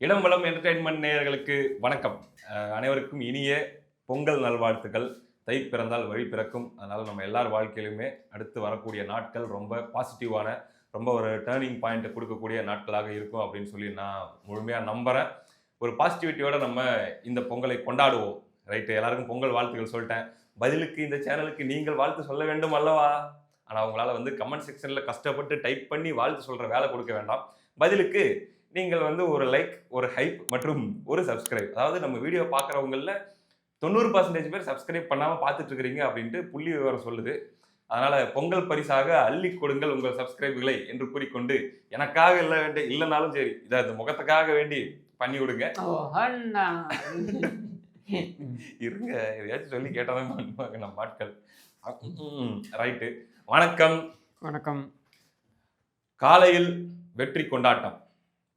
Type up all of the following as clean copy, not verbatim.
இடம்பலம் entertainment நேயர்களுக்கு வணக்கம். அனைவருக்கும் இனிய பொங்கல் நல்வாழ்த்துக்கள். தை பிறந்தால் வழி பிறக்கும். அதனால நம்ம எல்லார் வாழ்க்கையிலுமே அடுத்து வரக்கூடிய நாட்கள் ரொம்ப பாசிட்டிவான, ரொம்ப ஒரு டர்னிங் பாயிண்ட் கொடுக்கக்கூடிய நாட்களாக இருக்கும் அப்படின்னு சொல்லி நான் முழுமையா நம்புறேன். ஒரு பாசிட்டிவிட்டியோட நம்ம இந்த பொங்கலை கொண்டாடுவோம். ரைட்டு, எல்லாருக்கும் பொங்கல் வாழ்த்துக்கள் சொல்லிட்டேன். பதிலுக்கு இந்த சேனலுக்கு நீங்கள் வாழ்த்து சொல்ல வேண்டும் அல்லவா? ஆனா உங்களால கமெண்ட் செக்ஷன்ல கஷ்டப்பட்டு டைப் பண்ணி வாழ்த்து சொல்ற வேலை கொடுக்க வேண்டாம். பதிலுக்கு நீங்கள் ஒரு லைக், ஒரு ஹைப் மற்றும் ஒரு சப்ஸ்கிரைப். அதாவது நம்ம வீடியோ பார்க்குறவங்கள்ல 90% பேர் சப்ஸ்கிரைப் பண்ணாம பார்த்துட்டு இருக்கிறீங்க அப்படின்ட்டு புள்ளி விவரம் சொல்லுது. அதனால பொங்கல் பரிசாக அள்ளி கொடுங்கள் உங்கள் சப்ஸ்கிரைப்களை என்று கூறிக்கொண்டு, எனக்காக இல்லைனாலும் சரி, இதை அந்த முகத்துக்காக வேண்டி பண்ணி விடுங்க. இருங்க, எதையாச்சும் சொல்லி கேட்டாதான் பண்ணுவாங்க நம்ம ஆட்கள். ரைட்டு. வணக்கம். வணக்கம். காலையில் வெற்றி கொண்டாட்டம்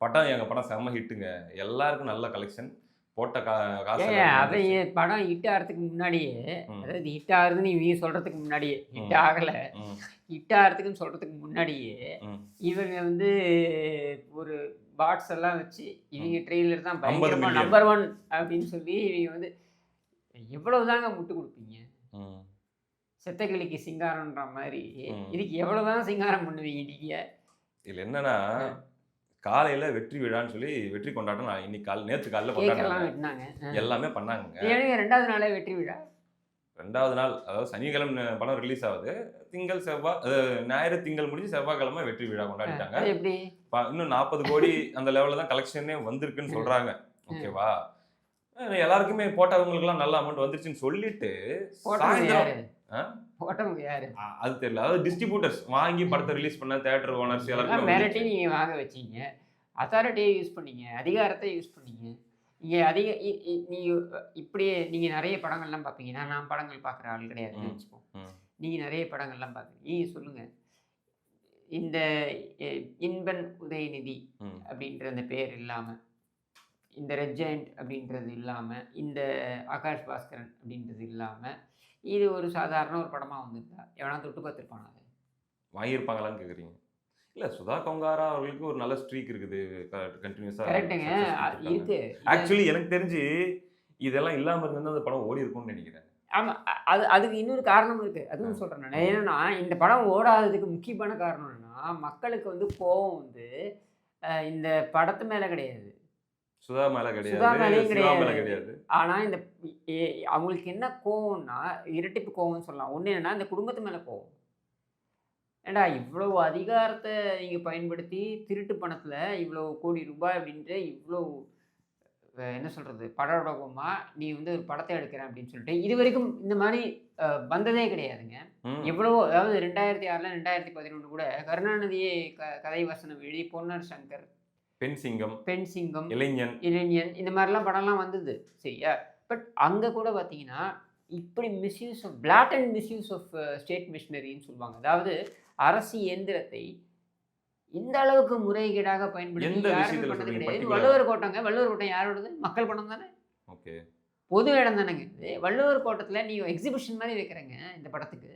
படம், எங்க படம் செம்ம ஹிட்டுங்க. எல்லாருக்கும் நல்ல கலெக்ஷன் போட்ட காசு. அதை படம் ஹிட் ஆகிறதுக்கு முன்னாடியே, அதாவது ஹிட் ஆகுதுன்னு இவங்க சொல்றதுக்கு முன்னாடியே, ஹிட் ஆகல, ஹிட் ஆகிறதுக்குன்னு சொல்றதுக்கு முன்னாடியே இவங்க ஒரு பாட்ஸ் எல்லாம் வச்சு இவங்க ட்ரெய்லர் தான் பயங்கரமா நம்பர் 1 அப்படின்னு சொல்லி இவங்க எவ்வளவுதாங்க முட்டு கொடுப்பீங்க? செத்த கிளிக்கு சிங்காரம்ன்ற மாதிரி இதுக்கு எவ்வளவுதான் சிங்காரம் பண்ணுவீங்க நீங்க? இதுல என்னன்னா, காலையில வெற்றி விழான்னு சொல்லி வெற்றி கொண்டாட்டம் இன்னைக்கு நேற்று காலையில கொண்டாடினாங்க. எல்லாமே பண்ணாங்க. ரெண்டாவது நாளே வெற்றி விழா. ரெண்டாவது நாள், அதாவது சனிக்கிழமை படம் ரிலீஸ் ஆகுது. திங்கள் செவ்வாய், ஞாயிறு திங்கள் முடிஞ்சு செவ்வாய்க்கிழமை வெற்றி விழா கொண்டாடிட்டாங்க. எப்படி இன்னும் 40 கோடி அந்த லெவலில் தான் கலெக்ஷனே வந்திருக்குன்னு சொல்றாங்க. ஓகேவா? எல்லாருக்குமே போட்டவங்களுக்கு எல்லாம் நல்ல அமௌண்ட் வந்துருச்சுன்னு சொல்லிட்டு அது தெரியல. அதாவது டிஸ்ட்ரிபியூட்டர்ஸ் வாங்கி படத்தை ரிலீஸ் பண்ண தியேட்டர் ஓனர்ஸ் எல்லாரும் மிரட்டி நீங்க வாங்க வச்சீங்க, அத்தாரிட்டியை யூஸ் பண்ணீங்க, அதிகாரத்தை யூஸ் பண்ணீங்க. நீங்க இப்படியே நீங்க நிறைய படங்கள்லாம் பார்ப்பீங்க. நான் படங்கள் பார்க்குற ஆள் கிடையாதுன்னு வச்சுப்போம். நீங்க நிறைய படங்கள்லாம் பார்க்குறீங்க. நீங்க சொல்லுங்க, இந்த இன்பன் உதயநிதி அப்படின்ற அந்த பேர் இல்லாம, இந்த ரெட் ஜெயண்ட் அப்படின்றது இல்லாம, இந்த ஆகாஷ் பாஸ்கரன் அப்படின்றது இல்லாம, இது ஒரு சாதாரண ஒரு படமா வந்திருந்தா எவனா தொட்டு பார்த்துருப்பானா? வாங்கியிருப்பாங்களான்னு கேட்குறீங்க? இல்லை, சுதா கொங்காரா அவர்களுக்கு ஒரு நல்ல ஸ்ட்ரீக் இருக்குது கண்டினியூஸாக. கரெக்டுங்க, இருக்கு. ஆக்சுவலி எனக்கு தெரிஞ்சு இதெல்லாம் இல்லாமல் இருந்தால் அந்த படம் ஓடி இருக்கும்னு நினைக்கிறேன். ஆமாம், அதுக்கு இன்னொரு காரணம் இருக்கு. அதுவும் சொல்கிறேன் நான். ஏன்னா இந்த படம் ஓடாததுக்கு முக்கியமான காரணம் என்னன்னா, மக்களுக்கு கோவம் இந்த படத்து மேலே கிடையாது, சுதா மேலே கிடையாது. ஆனால் இந்த அவங்களுக்கு என்ன கோவம்னா, இரட்டிப்பு கோவம்னு சொல்லலாம். ஒன்று என்னன்னா, இந்த குடும்பத்து மேலே கோவம். ஏண்டா இவ்வளோ அதிகாரத்தை நீங்கள் பயன்படுத்தி திருட்டு பணத்தில் இவ்வளோ கோடி ரூபாய் அப்படின்ட்டு இவ்வளோ என்ன சொல்கிறது படோடகமாக நீ ஒரு படத்தை எடுக்கிறேன் அப்படின்னு சொல்லிட்டு இது வரைக்கும் இந்த மாதிரி வந்ததே கிடையாதுங்க. எவ்வளவோ, அதாவது 2006 2011 கூட கருணாநிதியே கதை வசனம் எழுதி பொன்னர் சங்கர், பெண் சிங்கம், இளைஞன் இந்த மாதிரிலாம் படம்லாம் வந்தது, சரியா? பட் அங்கே கூட பார்த்தீங்கன்னா இப்படி misuse of blatant misuse of state மிஷினரின்னு சொல்லுவாங்க. அதாவது அரசு இயந்திரத்தை இந்த அளவுக்கு முறைகேடாக பயன்படுத்தி பண்ணது கிடையாது. வள்ளுவர் கோட்டம் யாரோடது? மக்கள் பணம் தானே, பொது இடம் தானேங்க இது. வள்ளுவர் கோட்டத்தில் நீ எக்ஸிபிஷன் மாதிரி வைக்கிறேங்க இந்த படத்துக்கு.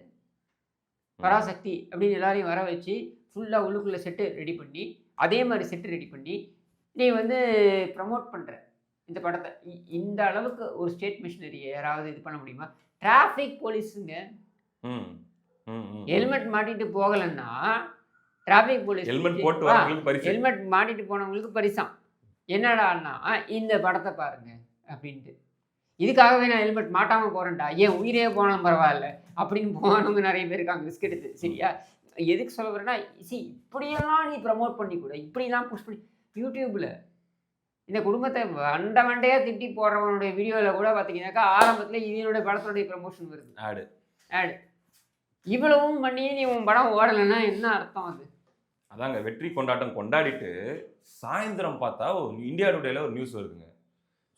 பராசக்தி அப்படின்னு எல்லாரையும் வர வச்சு ஃபுல்லாக உள்ளுக்குள்ளே செட்டு ரெடி பண்ணி, அதே மாதிரி செட்டு ரெடி பண்ணி நீ ப்ரமோட் பண்ணுற இந்த படத்தை. இந்த அளவுக்கு ஒரு ஸ்டேட் மிஷினரியை யாராவது இது பண்ண முடியுமா? டிராஃபிக் போலீஸுங்க ஹெல்மெட் மாட்டிட்டு போகலைன்னா டிராஃபிக் போலீஸ் ஹெல்மெட் மாட்டிட்டு போனவங்களுக்கு பரிசாம். என்னடான்னா இந்த படத்தை பாருங்க அப்படின்ட்டு. இதுக்காகவே நான் ஹெல்மெட் மாட்டாமல் போகிறேன்டா, ஏன் உயிரே போனாலும் பரவாயில்ல அப்படின்னு போனவங்க நிறைய பேர் இருக்காங்க, ரிஸ்க் எடுத்து, சரியா? எதுக்கு சொல்ல வரேன்னா, இப்படியெல்லாம் நீ ப்ரமோட் பண்ணி கூட, இப்படிலாம் புஷ் பண்ணி யூடியூப்பில் இந்த குடும்பத்தை வண்டையாக திட்டி போடுறவனுடைய வீடியோவில் கூட பார்த்தீங்கன்னாக்கா ஆரம்பத்தில் இவனுடைய படத்துடைய ப்ரமோஷன் வருது, ஆடு. இவ்வளவும் பண்ணி நீ உன் படம் ஓடலைன்னா என்ன அர்த்தம்? அதாங்க வெற்றி கொண்டாட்டம் கொண்டாடிட்டு சாயந்தரம் பார்த்தா இந்தியா டுடேல ஒரு நியூஸ் வருதுங்க.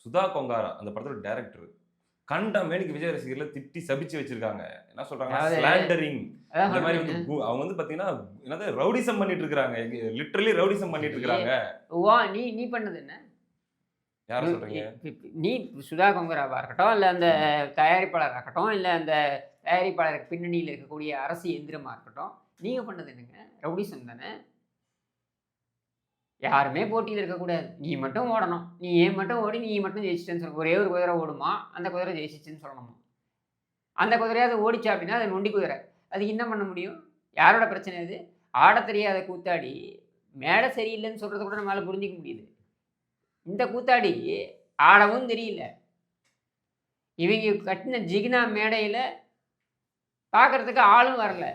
சுதா கொங்காரா அந்த படத்தோட டைரக்டர் கண்ட மேனிக்கு விஜய் ரசிகர்களை திட்டி சபிச்சு வச்சிருக்காங்க. என்ன சொல்றாங்க? ஸ்லாண்டரிங். அந்த மாதிரி அவங்க பார்த்தீங்கன்னா என்னது ரவுடிசம் பண்ணிட்டு இருக்காங்க, லிட்டரலி ரவுடிசம் பண்ணிட்டு இருக்காங்க. நீ பண்ணது என்ன? யார சொல்றீங்க? நீ சுதா கொங்கராவா இருக்கட்டும், இல்லை அந்த தயாரிப்பாளராக இருக்கட்டும், இல்லை அந்த தயாரிப்பாளருக்கு பின்னணியில் இருக்கக்கூடிய அரசு எந்திரமாக இருக்கட்டும், நீங்கள் பண்ணது என்னங்க? ரவுடிசம் தானே. யாருமே போட்டியில் இருக்கக்கூடாது. நீ மட்டும் ஓடணும். நீ ஏன் மட்டும் ஓடி நீ மட்டும் ஜெயிச்சிட்டேன்னு சொல்லணும். ஒரே ஒரு குதிரை ஓடுமா, அந்த குதிரை ஜெயிச்சிச்சுன்னு சொல்லணுமா. அந்த குதிரையாவது ஓடிச்சா அப்படின்னா அது நொண்டி குதிரை. அதுக்கு என்ன பண்ண முடியும்? யாரோட பிரச்சனை அது? ஆடத் தெரியாத கூத்தாடி மேடை சரியில்லைன்னு சொல்றத கூட நம்மளால புரிஞ்சுக்க முடியுது. இந்த கூத்தாடி ஆடவும் தெரியல. இவங்க கட்டின ஜிகினா மேடையில பார்க்கறதுக்கு ஆளும் வரல.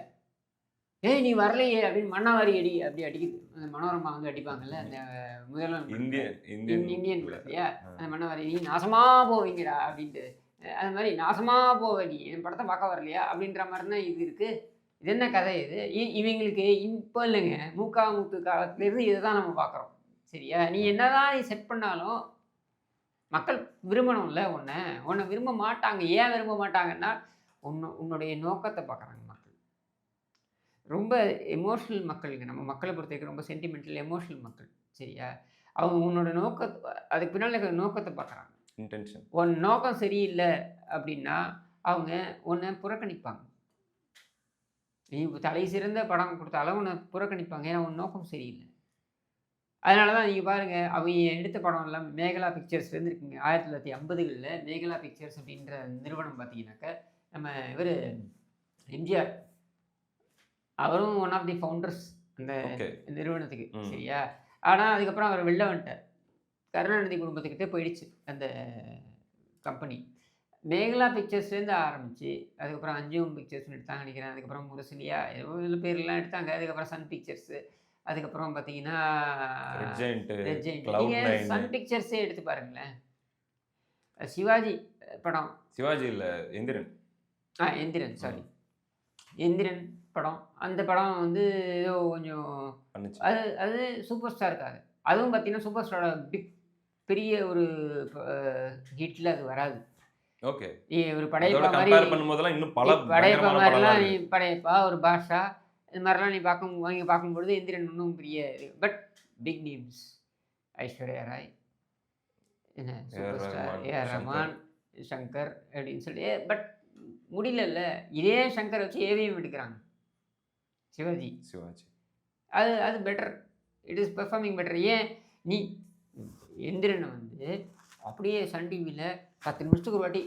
"ஏய் நீ வரலையே" அப்படின்னு மண்ணாவாரி அடி அப்படி அடிக்குது. அந்த மனோரமா வந்து அடிப்பாங்கல்ல, அந்த முதல்வன் இந்தியன் படத்துலயா, அந்த மண்ணாவாரி "நீ நாசமா போவீங்கடா" அப்படின்ட்டு. அது மாரி "நாசமா போவ நீ, என் படத்த பார்க்க வரலையா?" அப்படின்ற மாரி தான் இது இருக்கு. இது என்ன கதை இது? இவங்களுக்கு இப்போ இல்லைங்க, முக்கா முத்து காலத்துலேருந்து இத தான் நம்ம பார்க்குறோம். சரியா? நீ என்னதான் நீ செட் பண்ணாலும் மக்கள் விரும்பணும்ல உன்ன விரும்ப மாட்டாங்க. ஏன் விரும்ப மாட்டாங்கன்னா, உன்னுடைய நோக்கத்த பார்க்குறாங்க மக்கள். ரொம்ப எமோஷனல் மக்களுங்க. நம்ம மக்கள பொறுத்தவரைக்கும் ரொம்ப சென்டிமெண்டல், எமோஷனல் மக்கள். சரியா? அவங்க உன்னோட அதுக்கு பின்னால இருக்கிற நோக்கத்த பார்க்குறாங்க. இன்டென்ஷன். உன் நோக்கம் சரியில்ல அப்படின்னா, அவங்க உன்ன புறக்கணிப்பாங்க. நீ தலை சிறந்த படம் குடுத்தாலும் உன்ன புறக்கணிப்பாங்க. ஏன்னா, உன் நோக்கம் சரியில்ல. அதனால தான் நீங்க பாருங்க, அவங்க எடுத்த படம் எல்லாம் மேகலா பிக்சர்ஸ்லேருந்து இருக்குங்க. 1950களில் மேகலா பிக்சர்ஸ் அப்படின்ற நிறுவனம் பார்த்தீங்கன்னாக்க, நம்ம இவரு எம்ஜிஆர் அவரும் ஒன் ஆஃப் தி ஃபவுண்டர்ஸ் அந்த ஓகே. நிறுவனத்துக்கு. ம். சரியா? ஆனா, அதுக்கப்புறம் அவர் வெளில வந்துட்டார். கருணாநிதி குடும்பத்துக்கிட்ட போயிடுச்சு அந்த கம்பெனி. மேகலா பிக்சர்ஸ்லேருந்து ஆரம்பிச்சு, அதுக்கப்புறம் அஞ்சும் பிக்சர்ஸ்னு எடுத்தாங்க நினைக்கிறேன். அதுக்கப்புறம் முரசொலியா ஏதோ இதில பேர்லாம் எடுத்தாங்க. அதுக்கப்புறம் சன் பிக்சர்ஸு. அதுக்கப்புறம் பார்த்தீங்கன்னா, Red Giant, Red Giant. Cloud நீங்க நைன். சன் பிக்சர்ஸே எடுத்து பாருங்களேன். சிவாஜி படம். சிவாஜி இல்ல, எந்திரன். எந்திரன் சாரி. எந்திரன் படம். அந்த படம் வந்து ஏதோ கொஞ்சம் பண்ணுச்சு. அது அது சூப்பர் ஸ்டாருக்காக. அதுவும் பார்த்தீங்கன்னா, சூப்பர் ஸ்டாரோட பெரிய ஒரு ஹிட்ல அது வராது. ஓகே. நீ ஒரு அதோட படையப்பா மாரி கம்பேர் பண்ணும்போதெல்லாம் இன்னும் பல படையப்பா பயங்கரமான படம்லாம் மாரிலாம் நீ இருக்கு. படையப்பா, ஒரு பாஷா இது மாரிலாம் நீங்க பார்க்கும்பொழுது எந்திரன் இன்னும் பெரிய but big names. Aishwarya Rai, என்ன AR super star Rahman, AR Shankar. Rahman, Shankar அப்படின்னு சொல்லி பட் முடியலல்ல. இதே சங்கரை வச்சு ஏவிஎம் எடுக்குறாங்க. சிவாஜி. சிவாஜி. அது அது better. It is performing better. ஏன் நீ எந்திரனை வந்து அப்படியே சன் டிவியில 10 நிமிஷத்துக்கு ஒரு வாட்டி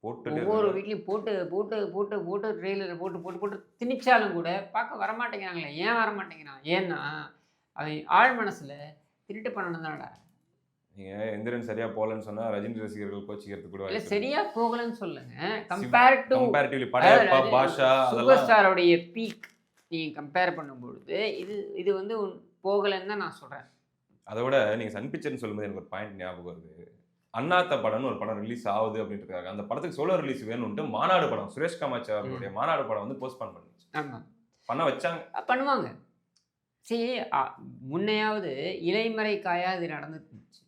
போட்டுட்டே ஒவ்வொரு இருக்காங்க. வீட்லயும் போட்டு ட்ரெய்லர்ல போட்டு திணிச்சாலும் கூட பார்க்க வரமாட்டேங்கிறாங்களே. ஏன் வரமாட்டேங்கிறான்? ஏன்னா, அவன் ஆழ் மனசுல திருட்டு பண்ணணும் தானடா. நீங்க எந்திரன் சரியா போலன்னு சொன்னா ரஜினி ரசிகர்கள் கோச்சிக்கிறதுக்கு கூட இல்ல வாய்ப்பு இருக்கு. சரியா போகலன்னு சொல்லங்க. கம்பேர் டு கம்பேரிட்டிவ்லி படையப்பா, அதாவது பாஷா சூப்பர் அதெல்லாம் ஸ்டாரோடைய பீக் நீங்க கம்பேர் பண்ணும்பொழுது, இது வந்து போகலன்னு தான் நான் சொல்றேன். அதை விட நீங்க சன் பிக்சர்னு சொல்லும்போது எனக்கு ஒரு பாயிண்ட் ஞாபகம் வருது. அண்ணாத்த படம்னு ஒரு படம் ரிலீஸ் ஆகுது அப்படின்றதுக்காக அந்த படத்துக்கு சோலோ ரிலீஸ் வேணும்ட்டு மாநாடு படம் சுரேஷ் காமாட்சி அவர்களுடைய மாநாடு படம் வந்து போஸ்ட்போன் பண்ணுச்சு. ஆமா. பண்ண வச்சாங்க. பண்ணுவாங்க. சரி முன்னையாவது இலைமறை காயா இது நடந்துட்டு இருந்துச்சு.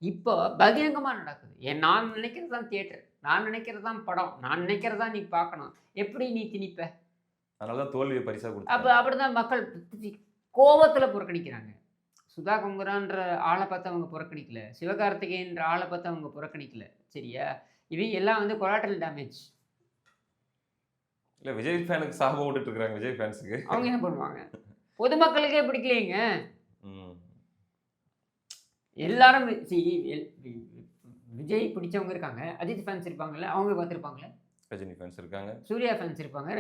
இப்போ பகிரங்கமா நடக்குது. நான் நினைக்கிறது தான் தியேட்டர். நான் நினைக்கிறது தான் படம். நான் நினைக்கிறது தான் நீ பார்க்கணும். எப்படி நீ திணிப்ப? அதனால தான் தோல்வியை பரிசா அப்ப கொடுத்தாங்க. அப்படிதான் மக்கள் கோவத்துல புறக்கணிக்கிறாங்க. சுதா கொங்கரான்ற ஆளை பார்த்து அவங்க புறக்கணிக்கல. சிவகார்த்திகேயன்ற ஆளை பார்த்து அவங்க புறக்கணிக்கல. சரியா? இவங்க எல்லாம் வந்து கொலாட்ரல் டேமேஜ். இல்ல விஜய் ஃபேனுக்கு சாபம் விட்டுட்டு இருக்காங்க விஜய் ஃபேன்ஸுக்கு. அவங்க என்ன பண்ணுவாங்க? பொதுமக்களுக்கே பிடிக்கலைங்க. ம். எல்லாரும் விஜய் பிடிச்சவங்க இருக்காங்க. அஜித் ஃபேன்ஸ் இருப்பாங்கல்ல, அவங்க பார்த்துருப்பாங்கல்ல. ரஜினி ஃபேன்ஸ் இருக்காங்க. சூர்யா ஃபேன்ஸ் இருப்பாங்க.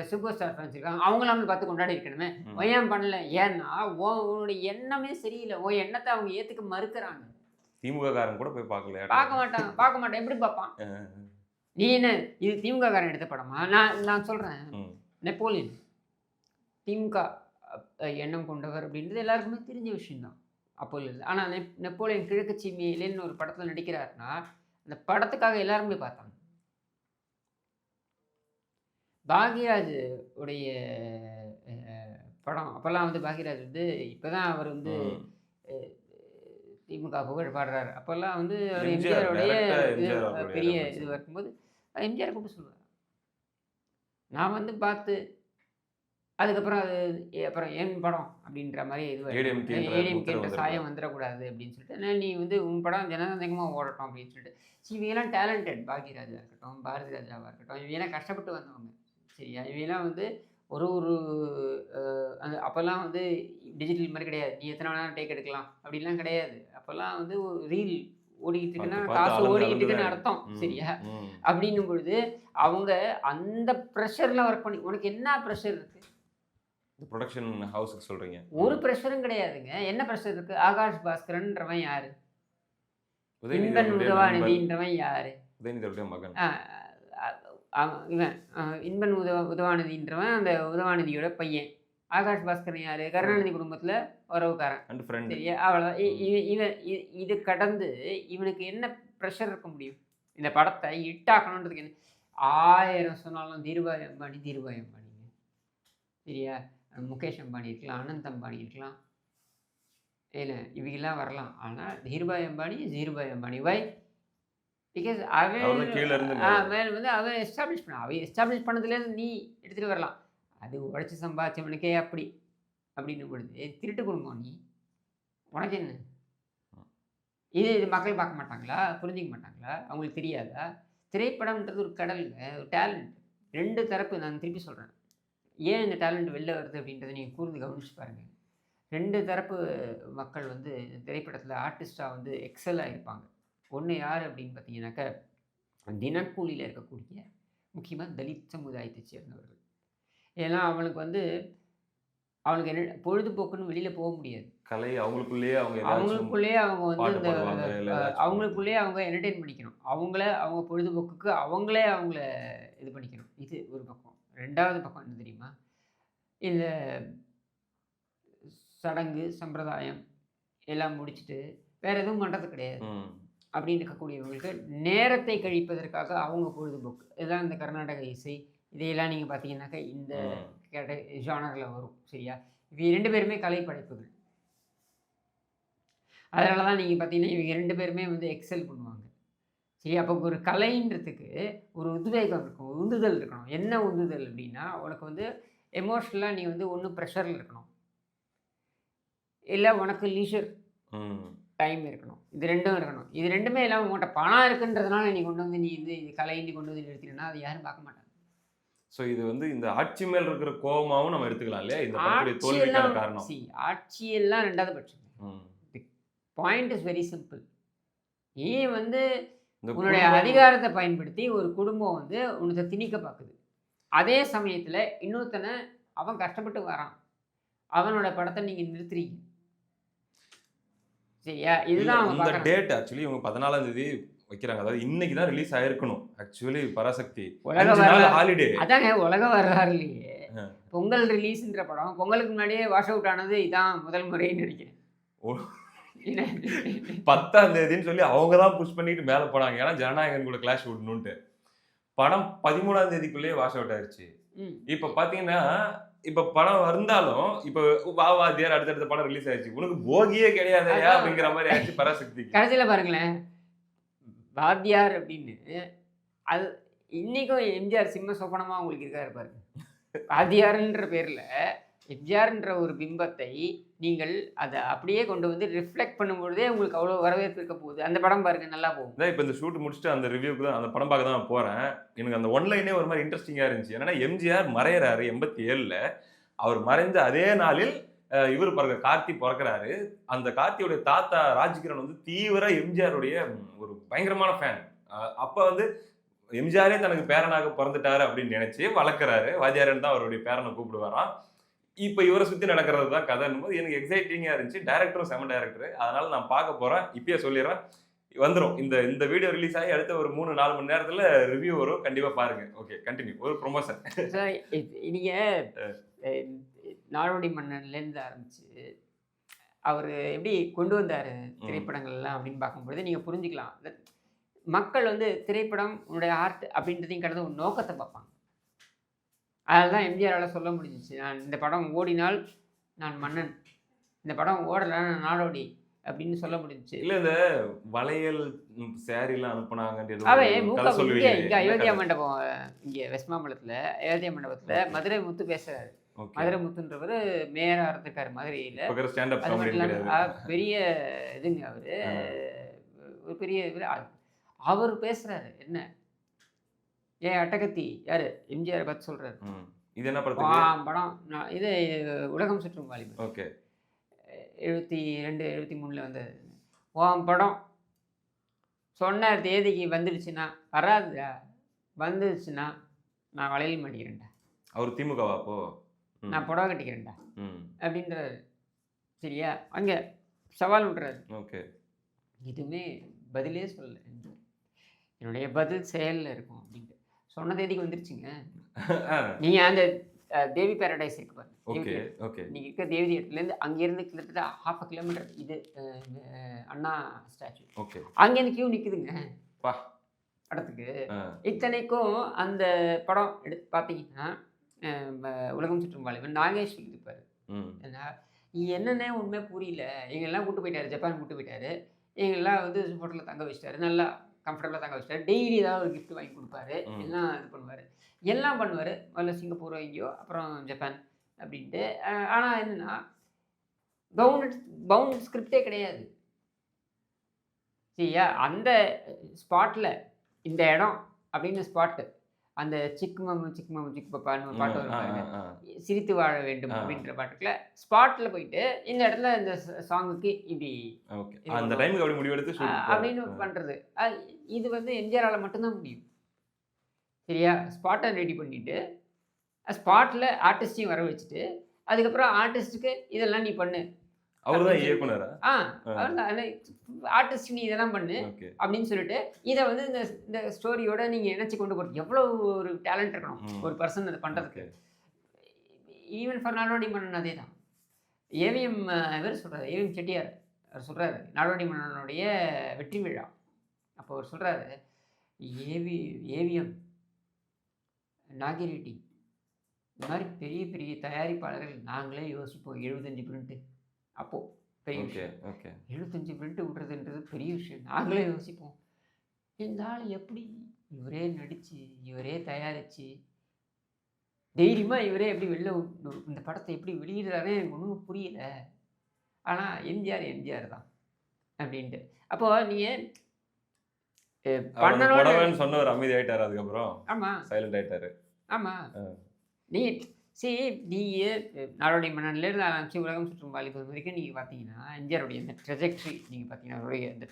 சூப்பர் ஸ்டார் ஃபேன்ஸ் இருக்காங்க. அவங்களாம் வந்து பார்த்து கொண்டாடி இருக்கணுமே. ம். ஏன் பண்ணல? ஏன்னா உன்னுடைய எண்ணமே சரியில்ல. உன் எண்ணத்தை அவங்க ஏத்துக்க மறுக்கிறாங்க. திமுக காரன் கூட போய் பார்க்கலையா? பார்க்க மாட்டான். எப்படி பார்ப்பான்? நீ என்ன இது திமுக காரன் எடுத்த படமா? நான் சொல்றேன். ம். நெப்போலியன் திமுக எண்ணம் கொண்டவர் அப்படின்றது எல்லாருக்குமே தெரிஞ்ச விஷயம் தான். அப்போ இல்லை. ஆனால் நெப்போலியன் கிழக்கு சீமையிலேன்னு ஒரு படத்தில் நடிக்கிறாருன்னா, அந்த படத்துக்காக எல்லாரும் போய் பார்த்தாங்க. பாக்யராஜ் உடைய படம் அப்போல்லாம் வந்து பாக்யராஜ் வந்து இப்போ தான் அவர் வந்து ம். திமுக புகழ் பாடுறாரு. அப்போல்லாம் வந்து அவர் எம்ஜிஆர் எம்ஜிஆருடைய டைரக்டா எம்ஜிஆர் அவர்களுடைய பெரிய reference. இது இருக்கும்போது எம்ஜிஆர் கூப்பிட்டு சொல்லுவார். நான் வந்து பார்த்து அதுக்கப்புறம் அப்புறம் என் படம் அப்படின்ற மாதிரி ஏடிஎம்கேன்ற முத்திரை ஏடிஎம்கேன்ற வந்துடக்கூடாது. சாயம் வந்துடக்கூடாது அப்படின்னு சொல்லிட்டு நீ வந்து உன் படம் ஜனநாயகமாக ஓடட்டும் அப்படின்னு சொல்லிட்டு இவங்கெல்லாம் டேலண்டட். பாக்யராஜா இருக்கட்டும், பாரதி ராஜாவாக இருக்கட்டும், இவங்கெல்லாம் கஷ்டப்பட்டு வந்தவங்க. சரியா? இவங்கெல்லாம் வந்து ஒரு ஒரு அந்த அப்போல்லாம் வந்து டிஜிட்டல் மாதிரி கிடையாது. நீ எத்தனை வேணாலும் டேக் எடுக்கலாம் அப்படிலாம் கிடையாது. அப்போல்லாம் வந்து ஒரு ரீல் ஓடிக்கிட்டு இருக்குன்னா பார்த்து பார்த்து காசு அளந்து ஓடிக்கிட்டு அளந்து தான் இருக்குன்னு எடுக்கும். அர்த்தம். சரியா? ம். அப்படின்னும் பொழுது அவங்க அந்த ப்ரெஷர்ல ஒர்க் பண்ணி உனக்கு என்ன ப்ரெஷர் இருக்கு? இந்த ப்ரொடக்ஷன் ஹவுஸ்க்கு சொல்றீங்க. ஒரு ப்ரெஷரும் கிடையாதுங்க. என்ன ப்ரெஷர் இருக்கு? ஆகாஷ் பாஸ்கரன்றவன் யாரு? உதயநிதி இன்பன் அவருடைய நண்பர். உதவாநிதின்றவன் யாரு? உதயநிதி அவருடைய மகன். அ இவன் இன்பன் உதவாநிதின்றவன் அந்த உதவாநிதியோட பையன். ஆகாஷ் பாஸ்கரன் யாரு? கருணாநிதி குடும்பத்துல உறவுக்காரன். And friend. சரியா? அவ்வளோதான். இவன் இது கடந்து இவனுக்கு என்ன ப்ரெஷர் இருக்க முடியும்? இந்த படத்தை ஹிட்டாக்கணுன்றதுக்கு என்ன 1000 சொன்னாலும் தீருபாய் அம்பானி, தீருபாய் அம்பானிங்க. சரியா? முகேஷ் அம்பானி இருக்கலாம், அனந்த் அம்பானி இருக்கலாம். இல்லை இவங்கெல்லாம் வரலாம். ஆனால் தீருபாய் அம்பானி, ஜீருபாய் அம்பானி. வை? பிகாஸ் அவன் அவர்தான் கீழ இருந்து மேல் வந்து அவன் எஸ்டாப்ளிஷ் பண்ண அவன் எஸ்டாப்ளிஷ் பண்ணதுலேருந்து நீ எடுத்துகிட்டு வரலாம். அது உழைச்சி சம்பாதிச்சவனுக்கே அப்படி அப்படின்னும் பொழுது திருட்டு குடும்பம் நீ. உனக்கு என்ன? இது மக்கள் பார்க்க மாட்டாங்களா? புரிஞ்சிக்க மாட்டாங்களா? அவங்களுக்கு தெரியாதா? திரைப்படம்ன்றது ஒரு கடலுங்க, ஒரு டேலண்ட். 2 தரப்பு நான் திருப்பி சொல்கிறேன். ஏன் இந்த டேலண்ட் வெளில வருது அப்படின்றத நீங்கள் கூர்ந்து கவனிச்சு பாருங்கள். 2 தரப்பு மக்கள் வந்து திரைப்படத்தில் ஆர்டிஸ்டாக வந்து எக்ஸலாக இருப்பாங்க. ஒன்று யார் அப்படின்னு பார்த்தீங்கன்னாக்கா, தினக்கூலியில் இருக்கக்கூடிய முக்கியமாக தலித் சமுதாயத்தை சேர்ந்தவர்கள். ஏன்னா அவனுக்கு வந்து அவனுக்கு என்ன பொழுதுபோக்குன்னு வெளியில் போக முடியாது. கலை அவங்களுக்குள்ளேயே அவங்க ஏதாச்சும் அவங்களுக்குள்ளேயே அவங்க வந்து பாட்டு இந்த பாடுவாங்க, இல்ல ஏதாச்சும் அவங்களுக்குள்ளேயே அவங்க என்டர்டெயின் பண்ணிக்கணும். அவங்க பொழுதுபோக்குக்கு அவங்களே அவங்கள இது பண்ணிக்கணும். இது ஒரு பக்கம். 2வது பக்கம் என்ன தெரியுமா? இந்த சடங்கு சம்பிரதாயம் எல்லாம் முடிச்சுட்டு வேற எதுவும் பண்ணுறது கிடையாது ம். அப்படின்னு இருக்கக்கூடியவங்களுக்கு நேரத்தை கழிப்பதற்காக அவங்க பொழுதுபோக்கு இதெல்லாம் இந்த கர்நாடக இசை இதையெல்லாம் நீங்கள் பார்த்தீங்கன்னாக்கா இந்த ஜானரில் வரும். சரியா? இவங்க 2 பேருமே கலை படைப்புகள். அதனால தான் நீங்கள் பார்த்தீங்கன்னா இவங்க 2 பேருமே வந்து எக்ஸல் பண்ணுவாங்க. சரி, அப்போ ஒரு கலைன்றதுக்கு ஒரு உத்வேகம் இருக்கும், உந்துதல் இருக்கணும். என்ன உந்துதல் அப்படின்னா, உனக்கு வந்து எமோஷ்னலாக நீ வந்து ஒன்று ப்ரெஷரில் இருக்கணும், இல்லை உனக்கு லீஷர் ம். டைம் இருக்கணும். இது 2ம் இருக்கணும். இது 2மே இல்லாமல் உங்கள்கிட்ட பணம் இருக்குன்றதுனால நீ கொண்டு வந்து நீ வந்து இது கலைன்னு கொண்டு வந்து நிறுத்தினா அது யாரும் பார்க்க மாட்டாங்க. ஸோ இது வந்து இந்த ஆட்சி மேல் இருக்கிற கோபமாவும் நம்ம எடுத்துக்கலாம் இல்லையா? இந்த படத்துடைய தோல்விக்கான காரணம். ஆட்சியெல்லாம் 2வது பட்சம். ம். Point is very simple. நீ வந்து இந்த உன்னுடைய குடும்பம் அதிகாரத்தை பயன்படுத்தி ஒரு குடும்பம் வந்து உனக்கு திணிக்க பார்க்குது. அதே சமயத்தில் இன்னொருத்தனை அவன் கஷ்டப்பட்டு வரான், அவனோட படத்தை நீங்கள் நிறுத்துறீங்க. சரியா? இல்ல, இதுதான் அவங்க இந்த பார்க்குறாங்க. டேட் ஆக்சுவலி இவங்க 14ஆம் தேதி வைக்கிறாங்க. அதாவது இன்னைக்கு தான் ரிலீஸ் ஆயிருக்கணும் ஆக்சுவலி பராசக்தி. உலக 5 நாள் வரலாறு ஹாலிடே. அதாங்க உலக வரலாறுலேயே ஆ. பொங்கல் ரிலீஸ்ன்ற படம் பொங்கலுக்கு முன்னாடியே வாஷ் அவுட் ஆனது இதான் முதல் முறைன்னு நினைக்கிறேன். ஓ. என்ன? 10ஆம் தேதின்னு சொல்லி அவங்க தான் புஷ் பண்ணிட்டு மேல போனாங்க. ஏன்னா ஜனநாயகன் கூட கிளாஷ் விடணும்ட்டு. படம் 13ஆம் தேதிக்குள்ளேயே வாஷ் அவுட் ஆயிருச்சு. ம். இப்ப பாத்தீங்கன்னா இப்ப படம் வந்தாலும் இப்ப வா வாத்தியார் அடுத்தடுத்த படம் ரிலீஸ் ஆயிடுச்சு. உனக்கு போகியே கிடையாதையா அதான். அப்படிங்கிற மாதிரி ஆயிடுச்சு பராசக்திக்கு. கடைசியில் பாருங்களேன், வாத்தியார் அப்படின்னு அது இன்னைக்கும் எம்ஜிஆர் சிம்ம சொப்பனமாக உங்களுக்கு இருக்காரு பாருங்க. வாத்தியார்ன்ற பேரில் எம்ஜிஆர்ன்ற ஒரு பிம்பத்தை நீங்கள் அதை அப்படியே கொண்டு வந்து ரிஃப்ளெக்ட் பண்ணும்பொழுதே உங்களுக்கு அவ்வளோ வரவேற்பு இருக்க போகுது. அந்த படம் பாருங்க, நல்லா போகும். அதான் இப்ப இந்த ஷூட் முடிச்சுட்டு அந்த ரிவ்யூக்கு தான் அந்த படம் பார்க்க தான் போறேன். எனக்கு அந்த ஒன்லைனே ஒரு மாதிரி இன்ட்ரெஸ்டிங்கா இருந்துச்சு. என்னன்னா எம்ஜிஆர் மறையறாரு 87ல. அவர் மறைந்த அதே நாளில் இவர் பாருங்க கார்த்தி பிறக்கிறாரு. அந்த கார்த்தியோட தாத்தா ராஜ்கிரண் வந்து தீவிர எம்ஜிஆருடைய ஒரு பயங்கரமான ஃபேன். அப்ப வந்து எம்ஜிஆரே தனக்கு பேரனாக பிறந்துட்டாரு அப்படின்னு நினைச்சு வளர்க்குறாரு. வாத்தியாரன் தான் அவருடைய பேரனை கூப்பிடுவாராம். இப்ப இவரை சுத்தி நடக்கிறது தான் கதைன்னும் போது எனக்கு எக்ஸைட்டிங்கா இருந்துச்சு. டைரக்டரும் செம டைரக்டர். அதனால நான் பார்க்க போறேன். இப்பயே சொல்லிடுறேன், வந்துரும். இந்த வீடியோ ரிலீஸ் ஆகி அடுத்த ஒரு 3-4 மணி நேரத்துல ரிவ்யூ வரும். கண்டிப்பா பாருங்க. Okay, continue. ஒரு ப்ரொமோஷன். நீங்கள் நாடோடி மன்னன்லேருந்து ஆரம்பிச்சு அவர் எப்படி கொண்டு வந்தார் திரைப்படங்கள்லாம் அப்படின்னு பார்க்கும்பொழுது நீங்கள் புரிஞ்சுக்கலாம். மக்கள் வந்து திரைப்படம் உன்னுடைய ஆர்ட் அப்படின்றதையும் கடந்து ஒரு நோக்கத்தை பார்ப்பாங்க. அதனால்தான் எம்ஜிஆரால் சொல்ல முடிஞ்சிச்சு, நான் இந்த படம் ஓடினால் நான் மன்னன், இந்த படம் ஓடலை நான் நாடோடி அப்படின்னு சொல்ல முடிஞ்சிச்சு. இல்ல இந்த வளையல் சாரிலாம் அனுப்புனாங்கன்னு ஏதோ அவை ஒரு கதை சொல்லுவீங்க. இங்கே அயோத்தியா மண்டபம், இங்கே வெஸ்மாம்பலத்தில் அயோத்தியா மண்டபத்தில் மதுரை முத்து பேசுகிறாரு. ஓகே. மதுரை முத்துன்றவர் மேயராக இருந்திருக்காரு மதுரையில். பக்கத்துல ஸ்டாண்ட் அப் அது மட்டும் காமெடி இல்லாமல் கிடையாது. பெரிய இதுங்க அவர், ஒரு பெரிய இவர். அவர் பேசுகிறாரு என்ன, ஏன் அட்டகத்தி யார் எம்ஜிஆர் பார்த்து சொல்கிறாரு, ம். இது என்ன படத்துக்கு? படம் இது உலகம் சுற்றும் வாலிபன். ஓகே. 72, 73ல் வந்தது. படம் சொன்ன தேதிக்கு வந்துடுச்சுன்னா வராதுடா, வந்துடுச்சுன்னா நான் வளையல் மாட்டிக்கிறேன்டா, அவர் திமுகவா அப்போ? நான் புடவை கட்டிக்கிறேன்டா ம். அப்படின்றாரு. சரியா? அங்கே சவால் விடுறாரு. ஓகே. எதுவுமே பதிலே சொல்லல. என்னுடைய பதில் செயலில் இருக்கும் அப்படின்ட்டு சொன்ன தேதிக்கு வந்துருச்சுங்க. நீங்கள் அந்த தேவி பேரடைஸ் இருக்கு பாருங்க. ஓகே. ஓகே. நீங்கள் இருக்க தேவி தியேட்டர்லேருந்து அங்கேருந்து கிட்டத்தட்ட 1/2 கிலோமீட்டர் இது அண்ணா ஸ்டாச்சு. ஓகே. அங்கேருந்து கியூ நிற்குதுங்க பா படத்துக்கு. இத்தனைக்கும் அந்த படம் எடுத்து பார்த்தீங்கன்னா உலகம் சுற்றும் வாலிபன் நாகேஷ் இருப்பார். என்னென்ன உண்மை புரியல. எங்கெல்லாம் கூட்டு போயிட்டாரு, ஜப்பான் கூட்டு போயிட்டாரு. எங்கெல்லாம் வந்து ஹோட்டலில் தங்க வச்சிட்டாரு, நல்லா கம்ஃபர்டபுளாக தங்க வச்சிட்டாரு. டெய்லி ஏதாவது ஒரு கிஃப்ட் வாங்கி கொடுப்பாரு, எல்லாம் இது பண்ணுவார், எல்லாம் பண்ணுவார். முதல்ல சிங்கப்பூர் எங்கேயோ, அப்புறம் ஜப்பான் அப்படின்ட்டு. ஆனால் என்னென்னா பவுண்ட் ஸ்கிரிப்டே கிடையாது. சரியா? அந்த ஸ்பாட்டில் இந்த இடம் அப்படின்னு ஸ்பாட்டு, அந்த சிக் மம்மு சிக் மம்மு சிக் பப்பான்னு ஒரு பாட்டு வரும், சிரித்து வாழ வேண்டும் அப்படின்ற பாட்டுக்குள்ள ஸ்பாட்டில் போயிட்டு இந்த இடத்துல இந்த சாங்குக்கு இப்படி அந்த டைமுக்கு அப்படி முடிவெடுத்து அப்படின்னு பண்ணுறது. இது வந்து எம்ஜிஆரால் மட்டும்தான் முடியும். சரியா? ஸ்பாட்டை ரெடி பண்ணிவிட்டு ஸ்பாட்டில் ஆர்டிஸ்டையும் வர வச்சுட்டு அதுக்கப்புறம் ஆர்டிஸ்ட்டுக்கு இதெல்லாம் நீ பண்ணு. அவர் தான் இயக்குனரா? ஆர்டிஸ்ட் நீ இதெல்லாம் பண்ணு அப்படின்னு சொல்லிட்டு இதை வந்து இந்த ஸ்டோரியோட நீங்கள் இணைச்சி கொண்டு போகிறது எவ்வளோ ஒரு டேலண்ட் இருக்கணும் ஒரு பர்சன் அதை பண்ணுறதுக்கு. ஈவன் ஃபார் நாடோடி மன்னன் அதே தான். ஏவிஎம் இவர் சொல்கிறார், ஏவிஎம் செட்டியார் அவர் சொல்கிறாரு, நாடோடி மன்னனுடைய வெற்றி விழா அப்போ அவர் சொல்கிறாரு, ஏவிஎம் நாகிரெட்டி இந்த மாதிரி பெரிய பெரிய தயாரிப்பாளர்கள் நாங்களே யோசிப்போம் 75 பிரிண்ட்டு. அப்போது பெரிய விஷயம். 75 பிரிண்ட்டு விட்றதுன்றது பெரிய விஷயம். நாங்களே யோசிப்போம், இந்த ஆள் எப்படி இவரே நடித்து இவரே தயாரித்து தைரியமாக இவரே எப்படி வெளில இந்த படத்தை எப்படி வெளியிடுறாருன்னு எனக்கு ஒன்றும் புரியல. ஆனால் எம்ஜிஆர் தான் அப்படின்ட்டு. அப்போது நீங்கள் பண்ணணும்னு சொன்னவர் அமைதி ஆகிட்டார். அதுக்கப்புறம் ஆமாம் சைலண்ட் ஆகிட்டார். ஆமாம். நீ நாடோடி மன்னன்லேருந்து ஆரம்பிச்சு உலகம் சுற்றும் வாலிபன் வரைக்கும் நீங்கள் பார்த்தீங்கன்னா எம்ஜிஆருடைய இந்த ட்ரெஜெக்ட்ரி நீங்கள் பார்த்தீங்கன்னா அவருடைய இந்த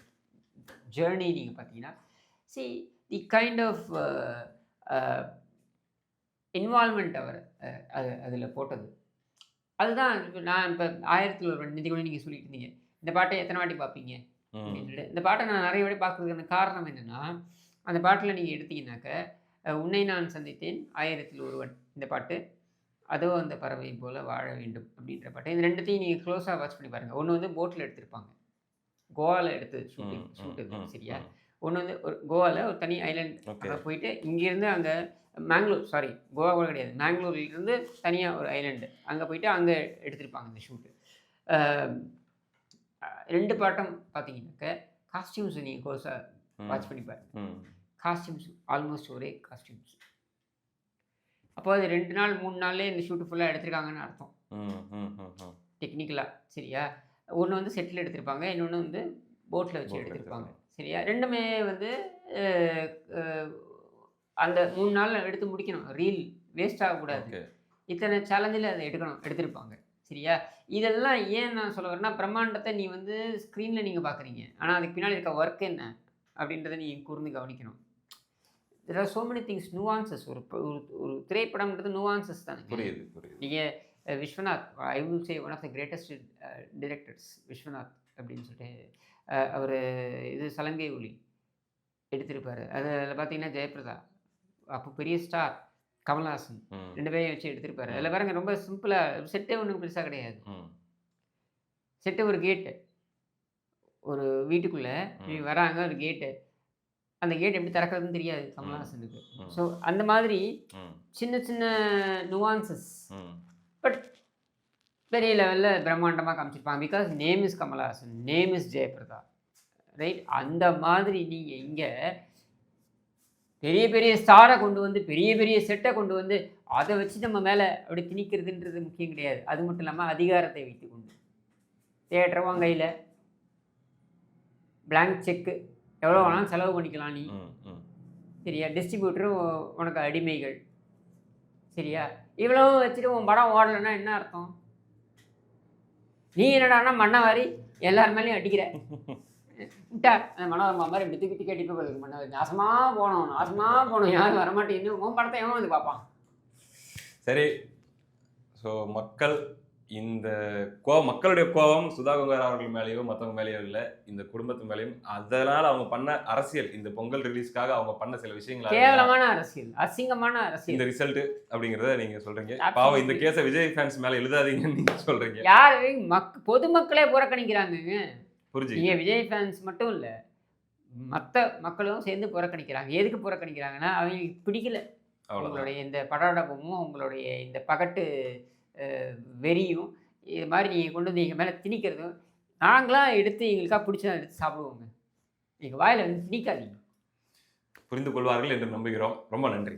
ஜேர்னி நீங்கள் பார்த்தீங்கன்னா தி கைண்ட் ஆஃப் இன்வால்மெண்ட் அவர் அதில் போட்டது அதுதான். நான் இப்போ 1001 நிதி கூட நீங்கள் சொல்லிட்டு இருந்தீங்க, இந்த பாட்டை எத்தனை வாட்டி பார்ப்பீங்க அப்படின்னு சொல்லிட்டு. இந்த பாட்டை நான் நிறைய வாட்டி பார்க்குறதுக்கான காரணம் என்னென்னா, அந்த பாட்டில் நீங்கள் எடுத்தீங்கன்னாக்க உன்னை நான் சந்தித்தேன் 1001 இந்த பாட்டு, அதோ அந்த பறவை போல் வாழ வேண்டும் அப்படின்ற பாட்டு. இந்த ரெண்டுத்தையும் நீங்கள் க்ளோஸாக வாட்ச் பண்ணி பாருங்கள். ஒன்று வந்து போட்டில் எடுத்திருப்பாங்க, கோவாவில் எடுத்து ஷூட்டு சரியா? ஒன்று வந்து ஒரு கோவாவில் ஒரு தனி ஐலாண்ட் அங்கே போயிட்டு இங்கேருந்து அங்கே கோவா கூட கிடையாது, மேங்களூர்லேருந்து தனியாக ஒரு ஐலாண்டு அங்கே போயிட்டு அங்கே எடுத்திருப்பாங்க இந்த ஷூட்டு. 2 பாட்டம் பார்த்தீங்கன்னாக்க காஸ்டியூம்ஸ் நீங்கள் க்ளோஸாக வாட்ச் பண்ணி பாருங்கள். காஸ்டியூம்ஸ் ஆல்மோஸ்ட் ஒரே காஸ்டியூம்ஸ். அப்போ அது 2 நாள் 3 நாள்லேயே இந்த ஷூட்டு ஃபுல்லாக எடுத்திருக்காங்கன்னு அர்த்தம் டெக்னிக்கலாக. சரியா? ஒன்று வந்து செட்டில் எடுத்திருப்பாங்க, இன்னொன்று வந்து போட்டில் வச்சு எடுத்திருப்பாங்க. சரியா? ரெண்டுமே வந்து அந்த 3 நாளில் எடுத்து முடிக்கணும், ரீல் வேஸ்ட் ஆகக்கூடாது, இத்தனை சேலஞ்சில் அதை எடுத்திருப்பாங்க. சரியா? இதெல்லாம் ஏன் நான் சொல்ல வரேன்னா, பிரம்மாண்டத்தை நீ வந்து ஸ்க்ரீனில் நீங்கள் பார்க்குறீங்க, ஆனால் அதுக்கு பின்னாடி இருக்க ஒர்க் என்ன அப்படின்றத நீங்கள் கூர்ந்து கவனிக்கணும். there are so many things, nuances. ஒரு திரைப்படம்ன்றது nuances தானே. புரியுது. நீங்கள் Viswanath, I will say one of the greatest directors Viswanath அப்படின்னு சொல்லிட்டு அவர் இது சலங்கை ஒளி எடுத்திருப்பார். அதில் பார்த்தீங்கன்னா ஜெயபிரதா அப்போ பெரிய ஸ்டார், கமல்ஹாசன் 2 பேரையும் வச்சு எடுத்திருப்பாரு. அதில் பாருங்க ரொம்ப சிம்பிளாக, செட்டே ஒன்றும் பெருசாக கிடையாது. செட்டு ஒரு கேட்டு, ஒரு வீட்டுக்குள்ளே வராங்க, ஒரு கேட்டு, அந்த கேட் எப்படி திறக்கிறதுன்னு தெரியாது கமல்ஹாசனுக்கு. ஸோ அந்த மாதிரி சின்ன சின்ன நுவான்சஸ் பட் பெரிய லெவலில் பிரம்மாண்டமாக காமிச்சிருப்பாங்க. Because name is Kamal Haasan, name is Jayaprada, right? அந்த மாதிரி நீங்கள் இங்கே பெரிய பெரிய ஸ்டாரை கொண்டு வந்து பெரிய பெரிய செட்டை கொண்டு வந்து அதை வச்சு நம்ம மேலே அப்படி திணிக்கிறதுன்றது முக்கியம் கிடையாது. அது மட்டும் இல்லாமல் அதிகாரத்தை வைத்து கொண்டு தியேட்டரும் கையில் பிளாங்க் செக்கு எவ்வளோ வேணாலும் செலவு பண்ணிக்கலாம் நீ. சரியா? டிஸ்ட்ரிபியூட்டரும் உனக்கு அடிமைகள். சரியா? இவ்வளவும் வச்சுட்டு உன் படம் ஓடலைன்னா என்ன அர்த்தம்? நீ என்னடான்னா மண்ணை வாரி எல்லார் மேலேயும் அடிக்கிற. விட்டா அந்த மனோரமா மாதிரி இப்படி தூக்கி தூக்கி அடிப்ப போகுது. மண்ணை நாசமாக போகணும், நாசமாக போகணும், யாரும் வரமாட்டேன்னு உன் படத்தை எவன் வந்து பார்ப்பான்? சரி. ஸோ மக்கள் இந்த மக்களுடைய கோபம் சுதாகர் அவர்கள் மேலேயும் மற்றவங்க மேலேயும் இல்லை, இந்த குடும்பத்து மேலேயும். அதனால அவங்க பண்ண அரசியல், இந்த பொங்கல் ரிலீஸ்க்காக அவங்க பண்ண சில விஷயங்கள் கேவலமான அரசியல், அசிங்கமான அரசியல். இந்த ரிசல்ட் அப்படிங்கிறத நீங்க சொல்றீங்க. பாவம் இந்த கேஸை விஜய் ஃபேன்ஸ் மேல எழுதாதீங்கன்னு நீங்க சொல்றீங்க. யாரு பொதுமக்களே புறக்கணிக்கிறாங்க. புரிஞ்சு நீங்க விஜய் ஃபேன்ஸ் மட்டும் இல்ல, மற்ற மக்களும் சேர்ந்து புறக்கணிக்கிறாங்க. எதுக்கு புறக்கணிக்கிறாங்கன்னா அவங்களுக்கு பிடிக்கல உங்களுடைய இந்த படடபமும் உங்களுடைய இந்த பகட்டு வெறியும் இது மாதிரி நீங்கள் கொண்டு வந்து எங்கள் மேலே திணிக்கிறதும். நாங்களாம் எடுத்து எங்களுக்காக பிடிச்சதை எடுத்து சாப்பிடுவோங்க. எங்கள் வாயில் வந்து திணிக்காதீங்க. புரிந்து கொள்வார்கள் என்று நம்புகிறோம். ரொம்ப நன்றி.